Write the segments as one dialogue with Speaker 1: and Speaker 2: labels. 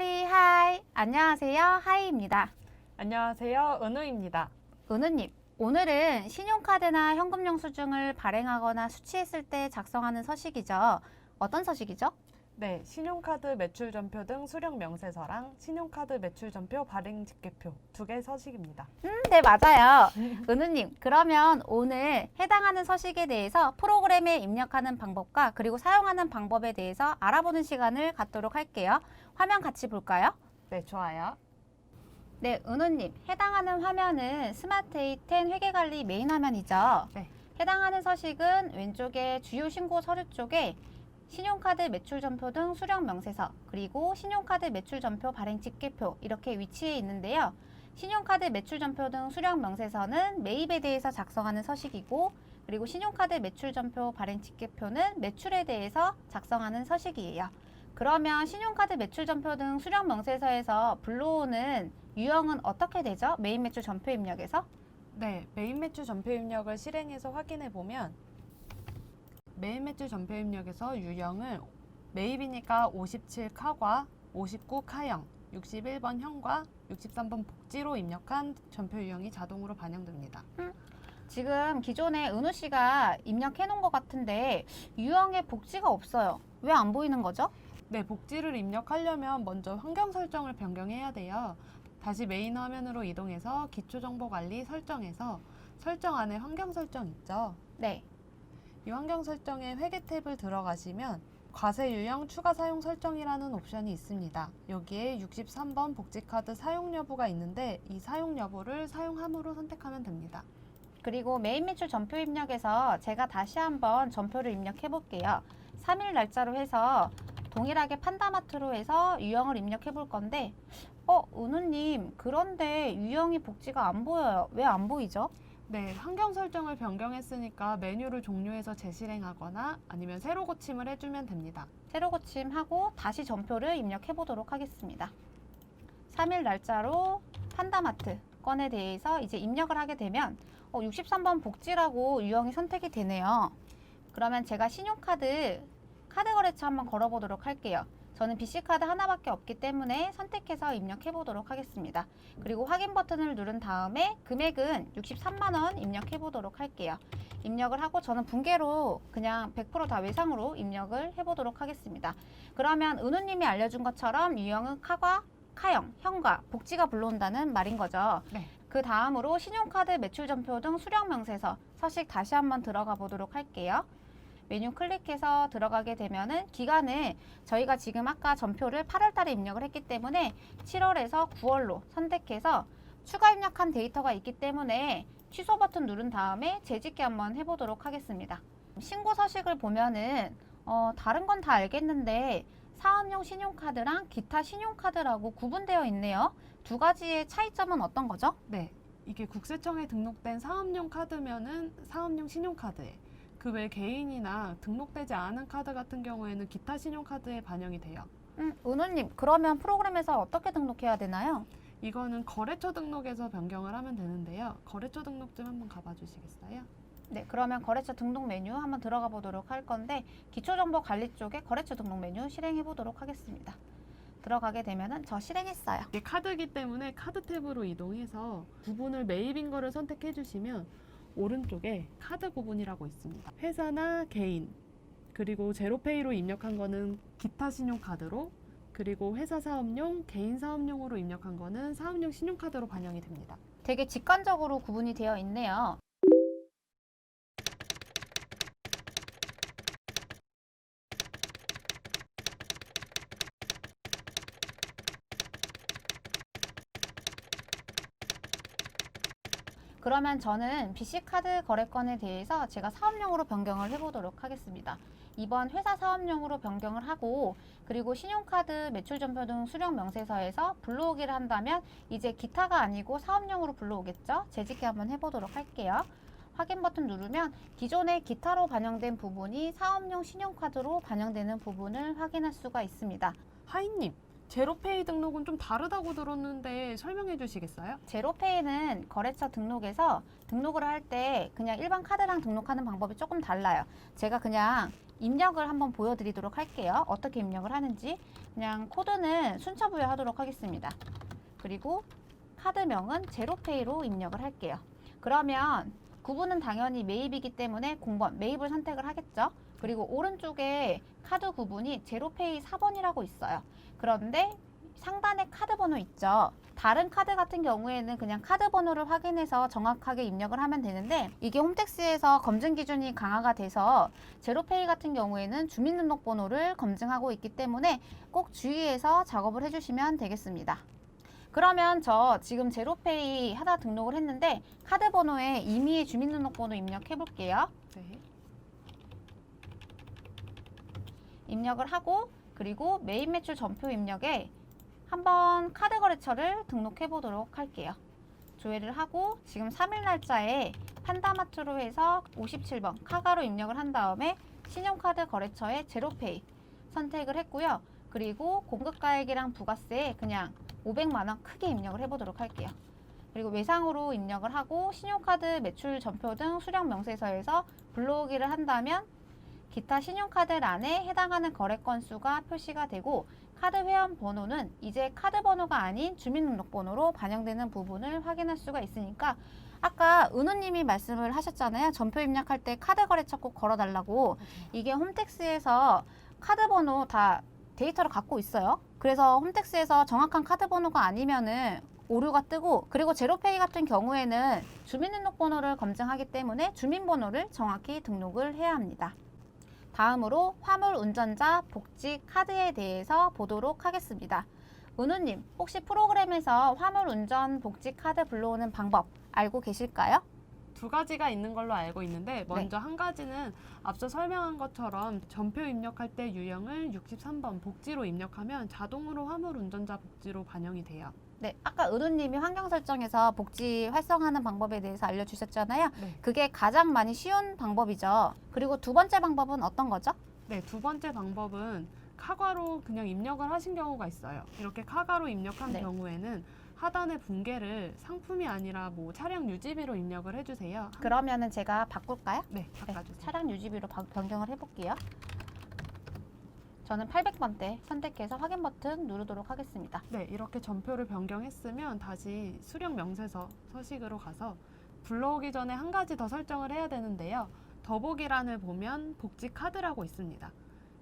Speaker 1: 회계관리 하이! 안녕하세요. 하이입니다.
Speaker 2: 안녕하세요. 은우입니다.
Speaker 1: 은우님, 오늘은 신용카드나 현금 영수증을 발행하거나 수취했을 때 작성하는 서식이죠. 어떤 서식이죠?
Speaker 2: 네, 신용카드 매출전표 등 수령 명세서랑 신용카드 매출전표 발행 집계표 두 개 서식입니다.
Speaker 1: 네, 맞아요. 은우님, 그러면 오늘 해당하는 서식에 대해서 프로그램에 입력하는 방법과 그리고 사용하는 방법에 대해서 알아보는 시간을 갖도록 할게요. 화면 같이 볼까요?
Speaker 2: 네, 좋아요.
Speaker 1: 네, 은우님, 해당하는 화면은 스마트 A10 회계관리 메인 화면이죠.
Speaker 2: 네.
Speaker 1: 해당하는 서식은 왼쪽에 주요 신고 서류 쪽에 신용카드 매출전표 등 수령 명세서, 그리고 신용카드 매출전표 발행 집계표 이렇게 위치해 있는데요. 신용카드 매출전표 등 수령 명세서는 매입에 대해서 작성하는 서식이고, 그리고 신용카드 매출전표 발행 집계표는 매출에 대해서 작성하는 서식이에요. 그러면 신용카드 매출전표 등 수령 명세서에서 불러오는 유형은 어떻게 되죠? 메인 매출 전표 입력에서?
Speaker 2: 네, 메인 매출 전표 입력을 실행해서 확인해 보면 메인 매출 전표 입력에서 유형을 매입이니까 57카과 59카형, 61번 형과 63번 복지로 입력한 전표 유형이 자동으로 반영됩니다.
Speaker 1: 지금 기존에 은우 씨가 입력해 놓은 것 같은데 유형에 복지가 없어요. 왜 안 보이는 거죠?
Speaker 2: 네, 복지를 입력하려면 먼저 환경 설정을 변경해야 돼요. 다시 메인 화면으로 이동해서 기초정보관리 설정에서 설정 안에 환경 설정 있죠?
Speaker 1: 네.
Speaker 2: 이 환경 설정에 회계 탭을 들어가시면 과세 유형 추가 사용 설정이라는 옵션이 있습니다. 여기에 63번 복지카드 사용 여부가 있는데 이 사용 여부를 사용함으로 선택하면 됩니다.
Speaker 1: 그리고 메인 매출 전표 입력에서 제가 다시 한번 전표를 입력해 볼게요. 3일 날짜로 해서 동일하게 판다마트로 해서 유형을 입력해 볼 건데 은우님, 그런데 유형이 복지가 안 보여요. 왜 안 보이죠?
Speaker 2: 네, 환경 설정을 변경했으니까 메뉴를 종료해서 재실행하거나 아니면 새로 고침을 해주면 됩니다.
Speaker 1: 새로 고침하고 다시 전표를 입력해 보도록 하겠습니다. 3일 날짜로 판다마트 건에 대해서 이제 입력을 하게 되면 63번 복지라고 유형이 선택이 되네요. 그러면 제가 신용카드 카드 거래처 한번 걸어보도록 할게요. 저는 BC카드 하나밖에 없기 때문에 선택해서 입력해 보도록 하겠습니다. 그리고 확인 버튼을 누른 다음에 금액은 63만 원 입력해 보도록 할게요. 입력을 하고 저는 분계로 그냥 100% 다 외상으로 입력을 해 보도록 하겠습니다. 그러면 은우님이 알려준 것처럼 유형은 카과, 카형, 형과 복지가 불러온다는 말인 거죠.
Speaker 2: 네.
Speaker 1: 그 다음으로 신용카드 매출전표 등 수령 명세서 서식 다시 한번 들어가 보도록 할게요. 메뉴 클릭해서 들어가게 되면은 기간을 저희가 지금 아까 전표를 8월 달에 입력을 했기 때문에 7월에서 9월로 선택해서 추가 입력한 데이터가 있기 때문에 취소 버튼 누른 다음에 재집계 한번 해보도록 하겠습니다. 신고 서식을 보면은 다른 건 다 알겠는데 사업용 신용카드랑 기타 신용카드라고 구분되어 있네요. 두 가지의 차이점은 어떤 거죠?
Speaker 2: 네, 이게 국세청에 등록된 사업용 카드면은 사업용 신용카드에 그 외 개인이나 등록되지 않은 카드 같은 경우에는 기타 신용카드에 반영이 돼요.
Speaker 1: 은우님, 그러면 프로그램에서 어떻게 등록해야 되나요?
Speaker 2: 이거는 거래처 등록에서 변경을 하면 되는데요. 거래처 등록 좀 한번 가봐 주시겠어요?
Speaker 1: 네, 그러면 거래처 등록 메뉴 한번 들어가 보도록 할 건데 기초정보 관리 쪽에 거래처 등록 메뉴 실행해 보도록 하겠습니다. 들어가게 되면은 저 실행했어요.
Speaker 2: 이게 카드이기 때문에 카드 탭으로 이동해서 구분을 매입인 거를 선택해 주시면 오른쪽에 카드 구분이라고 있습니다. 회사나 개인, 그리고 제로페이로 입력한 거는 기타 신용카드로, 그리고 회사 사업용, 개인 사업용으로 입력한 거는 사업용 신용카드로 반영이 됩니다.
Speaker 1: 되게 직관적으로 구분이 되어 있네요. 그러면 저는 BC카드 거래건에 대해서 제가 사업용으로 변경을 해보도록 하겠습니다. 이번 회사 사업용으로 변경을 하고 그리고 신용카드 매출전표 등 수령 명세서에서 불러오기를 한다면 이제 기타가 아니고 사업용으로 불러오겠죠? 재집계 한번 해보도록 할게요. 확인 버튼 누르면 기존의 기타로 반영된 부분이 사업용 신용카드로 반영되는 부분을 확인할 수가 있습니다.
Speaker 2: 하이님, 제로페이 등록은 좀 다르다고 들었는데 설명해 주시겠어요?
Speaker 1: 제로페이는 거래처 등록에서 등록을 할 때 그냥 일반 카드랑 등록하는 방법이 조금 달라요. 제가 그냥 입력을 한번 보여드리도록 할게요. 어떻게 입력을 하는지. 그냥 코드는 순차 부여하도록 하겠습니다. 그리고 카드명은 제로페이로 입력을 할게요. 그러면 구분은 당연히 매입이기 때문에 0번 매입을 선택을 하겠죠. 그리고 오른쪽에 카드 구분이 제로페이 4번이라고 있어요. 그런데 상단에 카드 번호 있죠. 다른 카드 같은 경우에는 그냥 카드 번호를 확인해서 정확하게 입력을 하면 되는데 이게 홈택스에서 검증 기준이 강화가 돼서 제로페이 같은 경우에는 주민등록번호를 검증하고 있기 때문에 꼭 주의해서 작업을 해주시면 되겠습니다. 그러면 저 지금 제로페이 하다 등록을 했는데 카드 번호에 임의의 주민등록번호 입력해 볼게요.
Speaker 2: 네.
Speaker 1: 입력을 하고 그리고 매입 매출 전표 입력에 한번 카드 거래처를 등록해 보도록 할게요. 조회를 하고 지금 3일 날짜에 판다마트로 해서 57번 카가로 입력을 한 다음에 신용카드 거래처에 제로페이 선택을 했고요. 그리고 공급가액이랑 부가세 그냥 500만 원 크게 입력을 해보도록 할게요. 그리고 외상으로 입력을 하고 신용카드 매출 전표 등 수령 명세서에서 불러오기를 한다면 기타 신용카드란에 해당하는 거래 건수가 표시가 되고 카드 회원 번호는 이제 카드 번호가 아닌 주민등록번호로 반영되는 부분을 확인할 수가 있으니까 아까 은우님이 말씀을 하셨잖아요. 전표 입력할 때 카드 거래처 꼭 걸어달라고. 이게 홈택스에서 카드 번호 다 데이터를 갖고 있어요. 그래서 홈택스에서 정확한 카드 번호가 아니면은 오류가 뜨고 그리고 제로페이 같은 경우에는 주민등록번호를 검증하기 때문에 주민번호를 정확히 등록을 해야 합니다. 다음으로 화물 운전자 복지 카드에 대해서 보도록 하겠습니다. 은우님, 혹시 프로그램에서 화물 운전 복지 카드 불러오는 방법 알고 계실까요?
Speaker 2: 두 가지가 있는 걸로 알고 있는데 먼저 한 가지는 앞서 설명한 것처럼 전표 입력할 때 유형을 63번 복지로 입력하면 자동으로 화물 운전자 복지로 반영이 돼요.
Speaker 1: 네, 아까 은우님이 환경 설정에서 복지 활성화하는 방법에 대해서 알려주셨잖아요.
Speaker 2: 네.
Speaker 1: 그게 가장 많이 쉬운 방법이죠. 그리고 두 번째 방법은 어떤 거죠?
Speaker 2: 네, 두 번째 방법은 카가로 그냥 입력을 하신 경우가 있어요. 이렇게 카가로 입력한
Speaker 1: 네.
Speaker 2: 경우에는 하단의 붕괴를 상품이 아니라 뭐 차량 유지비로 입력을 해주세요.
Speaker 1: 그러면은 제가 바꿀까요?
Speaker 2: 네,
Speaker 1: 네,
Speaker 2: 바꿔주세요.
Speaker 1: 차량 유지비로 변경을 해볼게요. 저는 800번대 선택해서 확인 버튼 누르도록 하겠습니다.
Speaker 2: 네, 이렇게 전표를 변경했으면 다시 수령 명세서 서식으로 가서 불러오기 전에 한 가지 더 설정을 해야 되는데요. 더보기란을 보면 복지 카드라고 있습니다.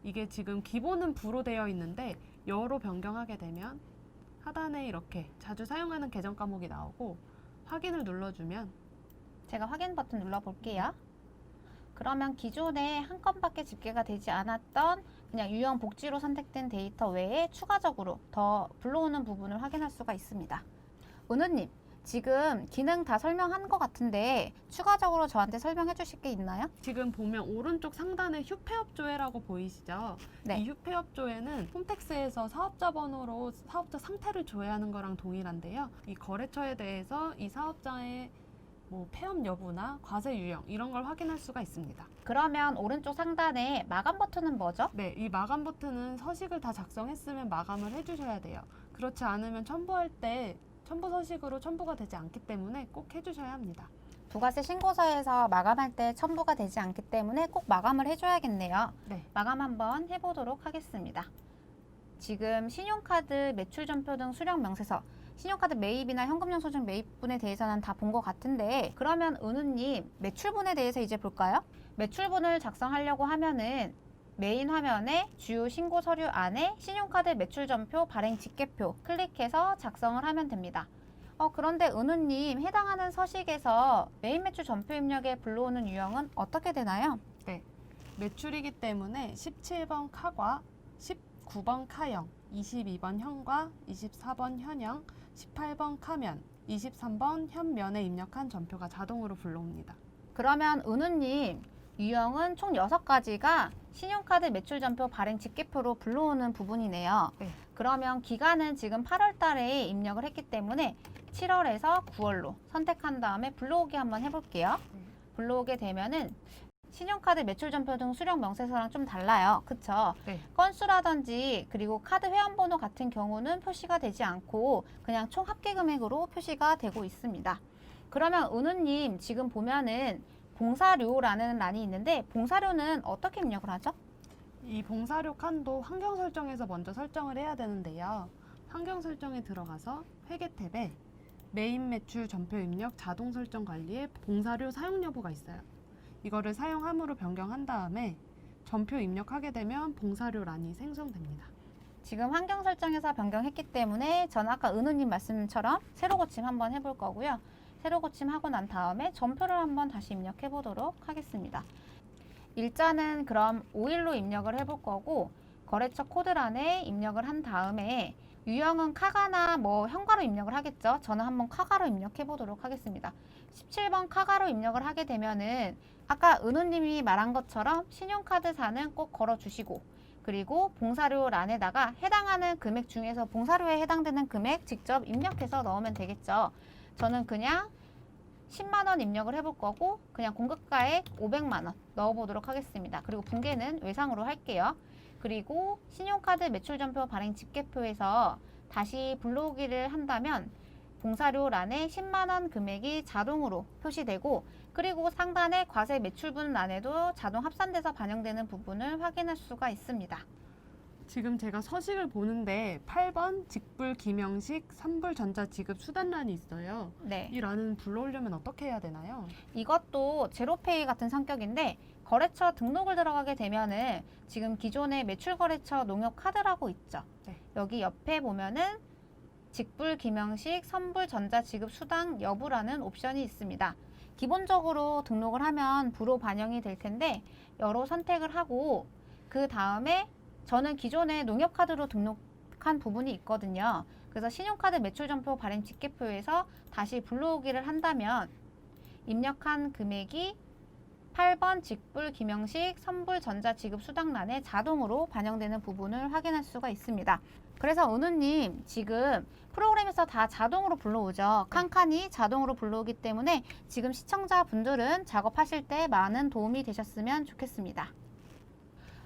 Speaker 2: 이게 지금 기본은 부로 되어 있는데 여로 변경하게 되면 하단에 이렇게 자주 사용하는 계정 과목이 나오고 확인을 눌러주면
Speaker 1: 제가 확인 버튼 눌러볼게요. 그러면 기존에 한 건밖에 집계가 되지 않았던 그냥 유형 복지로 선택된 데이터 외에 추가적으로 더 불러오는 부분을 확인할 수가 있습니다. 은우님, 지금 기능 다 설명한 것 같은데 추가적으로 저한테 설명해 주실 게 있나요?
Speaker 2: 지금 보면 오른쪽 상단에 휴폐업 조회라고 보이시죠?
Speaker 1: 네.
Speaker 2: 이 휴폐업 조회는 홈택스에서 사업자 번호로 사업자 상태를 조회하는 거랑 동일한데요. 이 거래처에 대해서 이 사업자의 뭐 폐업 여부나 과세 유형 이런 걸 확인할 수가 있습니다.
Speaker 1: 그러면 오른쪽 상단에 마감 버튼은 뭐죠?
Speaker 2: 네, 이 마감 버튼은 서식을 다 작성했으면 마감을 해주셔야 돼요. 그렇지 않으면 첨부할 때 첨부 서식으로 첨부가 되지 않기 때문에 꼭 해주셔야 합니다.
Speaker 1: 부가세 신고서에서 마감할 때 첨부가 되지 않기 때문에 꼭 마감을 해줘야겠네요.
Speaker 2: 네.
Speaker 1: 마감 한번 해보도록 하겠습니다. 지금 신용카드 매출 전표 등 수령 명세서 신용카드 매입이나 현금영수증 매입분에 대해서는 다 본 것 같은데 그러면 은우님 매출분에 대해서 이제 볼까요? 매출분을 작성하려고 하면은 메인 화면에 주요 신고 서류 안에 신용카드 매출 전표 발행 집계표 클릭해서 작성을 하면 됩니다. 그런데 은우님 해당하는 서식에서 메인 매출 전표 입력에 불러오는 유형은 어떻게 되나요?
Speaker 2: 네. 매출이기 때문에 17번 카과 19번 카형, 22번 현과 24번 현형, 18번 카면, 23번 현면에 입력한 전표가 자동으로 불러옵니다.
Speaker 1: 그러면 은우님 유형은 총 6가지가 신용카드 매출 전표 발행 집계표로 불러오는 부분이네요.
Speaker 2: 네.
Speaker 1: 그러면 기간은 지금 8월 달에 입력을 했기 때문에 7월에서 9월로 선택한 다음에 불러오기 한번 해볼게요.
Speaker 2: 네.
Speaker 1: 불러오게 되면은 신용카드 매출 전표 등 수령 명세서랑 좀 달라요. 그쵸?
Speaker 2: 네.
Speaker 1: 건수라든지 그리고 카드 회원번호 같은 경우는 표시가 되지 않고 그냥 총 합계 금액으로 표시가 되고 있습니다. 그러면 은우님 지금 보면은 봉사료라는 란이 있는데 봉사료는 어떻게 입력을 하죠?
Speaker 2: 이 봉사료 칸도 환경 설정에서 먼저 설정을 해야 되는데요. 환경 설정에 들어가서 회계 탭에 메인 매출 전표 입력 자동 설정 관리에 봉사료 사용 여부가 있어요. 이거를 사용함으로 변경한 다음에 전표 입력하게 되면 봉사료란이 생성됩니다.
Speaker 1: 지금 환경 설정에서 변경했기 때문에 저는 아까 은우님 말씀처럼 새로 고침 한번 해볼 거고요. 새로 고침하고 난 다음에 전표를 한번 다시 입력해 보도록 하겠습니다. 일자는 그럼 5일로 입력을 해볼 거고 거래처 코드란에 입력을 한 다음에 유형은 카가나 뭐 현가로 입력을 하겠죠. 저는 한번 카가로 입력해 보도록 하겠습니다. 17번 카가로 입력을 하게 되면은 아까 은우님이 말한 것처럼 신용카드사는 꼭 걸어주시고 그리고 봉사료란에다가 해당하는 금액 중에서 봉사료에 해당되는 금액 직접 입력해서 넣으면 되겠죠. 저는 그냥 10만 원 입력을 해볼 거고 그냥 공급가액 500만 원 넣어보도록 하겠습니다. 그리고 분계는 외상으로 할게요. 그리고 신용카드 매출전표 발행 집계표에서 다시 불러오기를 한다면 봉사료란에 10만 원 금액이 자동으로 표시되고 그리고 상단의 과세 매출분 란에도 자동 합산돼서 반영되는 부분을 확인할 수가 있습니다.
Speaker 2: 지금 제가 서식을 보는데 8번 직불 기명식 산불 전자 지급 수단란이 있어요.
Speaker 1: 네.
Speaker 2: 이 란은 불러오려면 어떻게 해야 되나요?
Speaker 1: 이것도 제로페이 같은 성격인데 거래처 등록을 들어가게 되면은 지금 기존의 매출거래처 농협카드라고 있죠.
Speaker 2: 네.
Speaker 1: 여기 옆에 보면은 직불 기명식 선불 전자 지급 수당 여부라는 옵션이 있습니다. 기본적으로 등록을 하면 부로 반영이 될 텐데 여러 선택을 하고 그 다음에 저는 기존에 농협카드로 등록한 부분이 있거든요. 그래서 신용카드 매출전표 발행 집계표에서 다시 불러오기를 한다면 입력한 금액이 8번 직불 기명식 선불 전자 지급 수당란에 자동으로 반영되는 부분을 확인할 수가 있습니다. 그래서 은우님 지금 프로그램에서 다 자동으로 불러오죠. 칸칸이 자동으로 불러오기 때문에 지금 시청자분들은 작업하실 때 많은 도움이 되셨으면 좋겠습니다.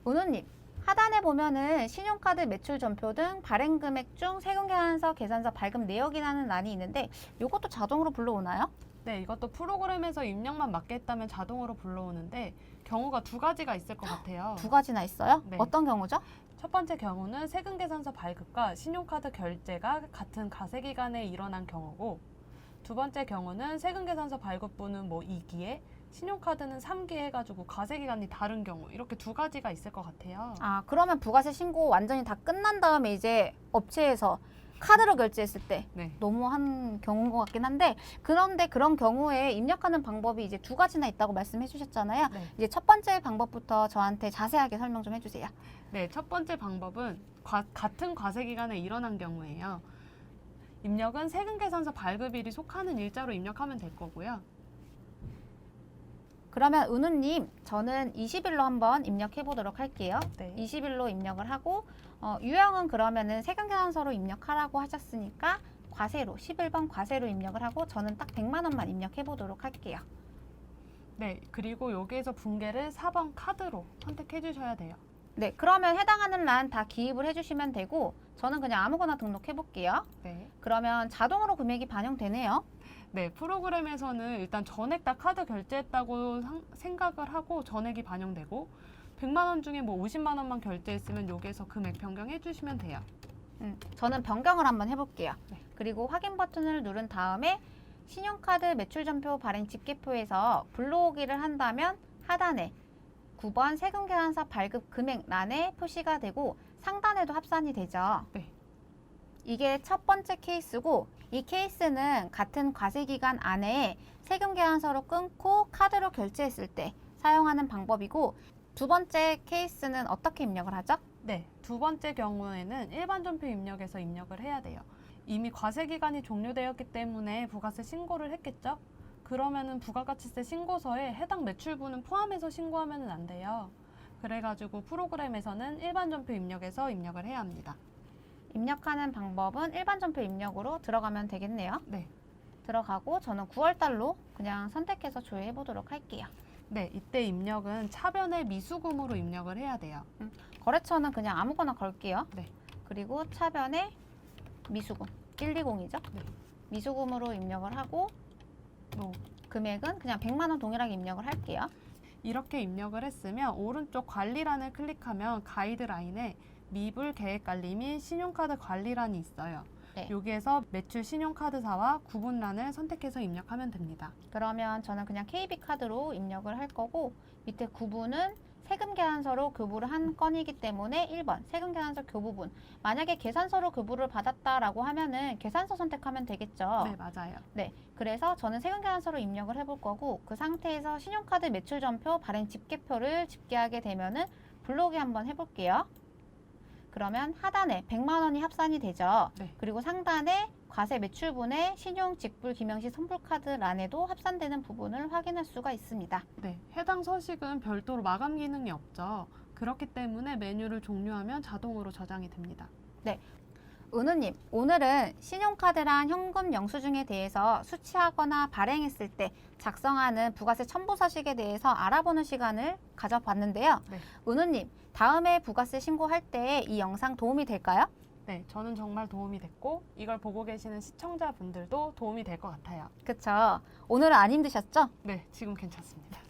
Speaker 1: 은우님 하단에 보면은 신용카드 매출 전표 등 발행 금액 중 세금계산서 계산서 발급 내역이라는 란이 있는데 이것도 자동으로 불러오나요?
Speaker 2: 네, 이것도 프로그램에서 입력만 맞게 했다면 자동으로 불러오는데 경우가 두 가지가 있을 것 같아요.
Speaker 1: 두 가지나 있어요?
Speaker 2: 네.
Speaker 1: 어떤 경우죠?
Speaker 2: 첫 번째 경우는 세금계산서 발급과 신용카드 결제가 같은 과세기간에 일어난 경우고 두 번째 경우는 세금계산서 발급분은 뭐 2기에 신용카드는 3기 해가지고 과세기간이 다른 경우 이렇게 두 가지가 있을 것 같아요.
Speaker 1: 아, 그러면 부가세 신고 완전히 다 끝난 다음에 이제 업체에서 카드로 결제했을 때
Speaker 2: 네.
Speaker 1: 너무한 경우인 것 같긴 한데 그런데 그런 경우에 입력하는 방법이 이제 두 가지나 있다고 말씀해 주셨잖아요.
Speaker 2: 네.
Speaker 1: 이제 첫 번째 방법부터 저한테 자세하게 설명 좀 해주세요.
Speaker 2: 네, 첫 번째 방법은 같은 과세기간에 일어난 경우예요. 입력은 세금계산서 발급일이 속하는 일자로 입력하면 될 거고요.
Speaker 1: 그러면 은우님 저는 20일로 한번 입력해 보도록 할게요.
Speaker 2: 네.
Speaker 1: 20일로 입력을 하고 유형은 그러면은 세금계산서로 입력하라고 하셨으니까 과세로 11번 과세로 입력을 하고 저는 딱 100만 원만 입력해 보도록 할게요.
Speaker 2: 네, 그리고 여기에서 분계를 4번 카드로 선택해 주셔야 돼요.
Speaker 1: 네, 그러면 해당하는 란 다 기입을 해주시면 되고 저는 그냥 아무거나 등록해 볼게요.
Speaker 2: 네.
Speaker 1: 그러면 자동으로 금액이 반영되네요.
Speaker 2: 네, 프로그램에서는 일단 전액 다 카드 결제했다고 생각을 하고 전액이 반영되고 100만 원 중에 뭐 50만 원만 결제했으면 여기에서 금액 변경해 주시면 돼요.
Speaker 1: 저는 변경을 한번 해볼게요.
Speaker 2: 네.
Speaker 1: 그리고 확인 버튼을 누른 다음에 신용카드 매출전표 발행 집계표에서 불러오기를 한다면 하단에 9번 세금계산서 발급 금액 란에 표시가 되고 상단에도 합산이 되죠.
Speaker 2: 네.
Speaker 1: 이게 첫 번째 케이스고 이 케이스는 같은 과세기간 안에 세금계산서로 끊고 카드로 결제했을 때 사용하는 방법이고 두 번째 케이스는 어떻게 입력을 하죠?
Speaker 2: 네, 두 번째 경우에는 일반 전표 입력에서 입력을 해야 돼요. 이미 과세기간이 종료되었기 때문에 부가세 신고를 했겠죠? 그러면은 부가가치세 신고서에 해당 매출분은 포함해서 신고하면 안 돼요. 그래가지고 프로그램에서는 일반 전표 입력에서 입력을 해야 합니다.
Speaker 1: 입력하는 방법은 일반 전표 입력으로 들어가면 되겠네요.
Speaker 2: 네.
Speaker 1: 들어가고 저는 9월달로 그냥 선택해서 조회해 보도록 할게요.
Speaker 2: 네, 이때 입력은 차변의 미수금으로 입력을 해야 돼요.
Speaker 1: 거래처는 그냥 아무거나 걸게요.
Speaker 2: 네.
Speaker 1: 그리고 차변에 미수금 120이죠.
Speaker 2: 네.
Speaker 1: 미수금으로 입력을 하고 금액은 그냥 100만 원 동일하게 입력을 할게요.
Speaker 2: 이렇게 입력을 했으면 오른쪽 관리란을 클릭하면 가이드라인에 미불 계획관리 및 신용카드 관리란이 있어요.
Speaker 1: 네.
Speaker 2: 여기에서 매출 신용카드사와 구분란을 선택해서 입력하면 됩니다.
Speaker 1: 그러면 저는 그냥 KB카드로 입력을 할 거고 밑에 구분은 세금계산서로 교부를 한 건이기 때문에 1번 세금계산서 교부분. 만약에 계산서로 교부를 받았다라고 하면은 계산서 선택하면 되겠죠.
Speaker 2: 네, 맞아요.
Speaker 1: 네, 그래서 저는 세금계산서로 입력을 해볼 거고 그 상태에서 신용카드 매출전표 발행 집계표를 집계하게 되면은 블록에 한번 해볼게요. 그러면 하단에 100만 원이 합산이 되죠.
Speaker 2: 네.
Speaker 1: 그리고 상단에 과세 매출분의 신용 직불 김영시 선불카드란에도 합산되는 부분을 확인할 수가 있습니다.
Speaker 2: 네, 해당 서식은 별도로 마감 기능이 없죠. 그렇기 때문에 메뉴를 종료하면 자동으로 저장이 됩니다.
Speaker 1: 은우님, 오늘은 신용카드란 현금 영수증에 대해서 수취하거나 발행했을 때 작성하는 부가세 첨부 서식에 대해서 알아보는 시간을 가져봤는데요.
Speaker 2: 네.
Speaker 1: 은우님, 다음에 부가세 신고할 때 이 영상 도움이 될까요?
Speaker 2: 네, 저는 정말 도움이 됐고 이걸 보고 계시는 시청자분들도 도움이 될 것 같아요.
Speaker 1: 그쵸? 오늘은 안 힘드셨죠?
Speaker 2: 네, 지금 괜찮습니다.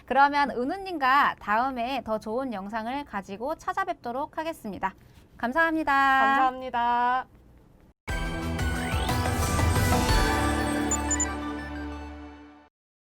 Speaker 1: 그러면 은우님과 다음에 더 좋은 영상을 가지고 찾아뵙도록 하겠습니다. 감사합니다.
Speaker 2: 감사합니다.